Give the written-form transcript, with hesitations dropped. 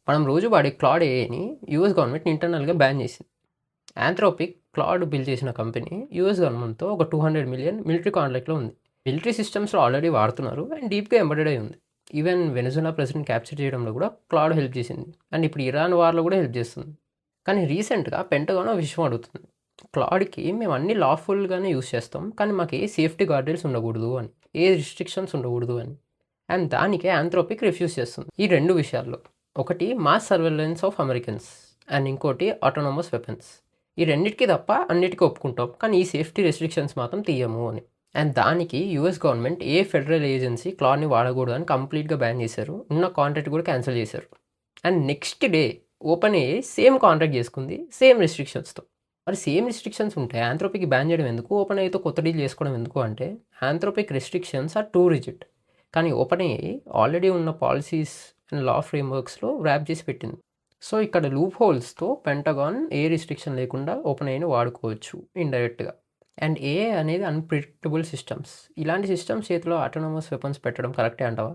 మనం రోజు వాడే క్లాడ్ ఏఐని యూఎస్ గవర్నమెంట్ ఇంటర్నల్‌గా బ్యాన్ చేసింది. యాంథ్రోపిక్ క్లాడ్ బిల్డ్ చేసిన కంపెనీ యూఎస్ గవర్నమెంట్‌తో ఒక 200 మిలియన్ మిలిటరీ కాంట్రాక్ట్‌లో ఉంది. మిలిటరీ సిస్టమ్స్‌లో ఆల్రెడీ వాడుతున్నారు అండ్ డీప్‌గా ఎంబెడెడ్ అయి ఉంది. ఈవెన్ వెనెజులా ప్రెసిడెంట్ క్యాప్చర్ చేయడంలో కూడా క్లాడ్ హెల్ప్ చేసింది. అండ్ ఇప్పుడు ఇరాన్ వార్‌లో కూడా హెల్ప్ చేస్తుంది. కానీ రీసెంట్‌గా పెంటగాన్ ఒక విషయం అడుగుతుంది. క్లాడ్‌కి మేము అన్ని లాఫుల్‌గానే యూజ్ చేస్తాం. కానీ మాకు ఏ సేఫ్టీ గార్డ్‌రేల్స్ ఉండకూడదు అని. ఏ రిస్ట్రిక్షన్స్ ఉండకూడదు అని. అండ్ దానికే యాంథ్రోపిక్ రిఫ్యూజ్ చేస్తుంది. ఈ 2 విషయాల్లో. ఒకటి mass surveillance of Americans and ఇంకోటి ఆటోనమస్ వెపన్స్. ఈ రెండిటికి తప్ప అన్నిటికీ ఒప్పుకుంటాం. కానీ ఈ సేఫ్టీ రెస్ట్రిక్షన్స్ మాత్రం తీయము అని. అండ్ దానికి యూఎస్ గవర్నమెంట్ ఏ ఫెడరల్ ఏజెన్సీ క్లాడ్‌ని వాడకూడదు అని కంప్లీట్‌గా బ్యాన్ చేశారు. ఉన్న కాంట్రాక్ట్ కూడా క్యాన్సిల్ చేశారు. And next day open AI same contract చేసుకుంది సేమ్ రెస్ట్రిక్షన్స్‌తో. మరి సేమ్ రెస్ట్రిక్షన్స్ ఉంటే యాంథ్రోపిక్ బ్యాన్ చేయడం ఎందుకు? ఓపెన్ ఏఐతో కొత్త డీల్ చేసుకోవడం ఎందుకు అంటే యాంథ్రోపిక్ రెస్ట్రిక్షన్స్ ఆర్ టూ రిజిడ్. కానీ ఓపెన్ ఏఐ ఆల్రెడీ ఉన్న పాలసీస్ అండ్ లా ఫ్రేమ్వర్క్స్లో ర్యాప్ చేసి పెట్టింది. సో ఇక్కడ లూప్ హోల్స్తో పెంటగాన్ ఏ రిస్ట్రిక్షన్ లేకుండా ఓపెన్ ఏఐని వాడుకోవచ్చు ఇండైరెక్ట్గా. అండ్ ఏఐ అనేది అన్ప్రిడిక్టబుల్ సిస్టమ్స్. ఇలాంటి సిస్టమ్స్ చేతిలో ఆటోనమస్ వెపన్స్ పెట్టడం కరెక్టే అంటావా?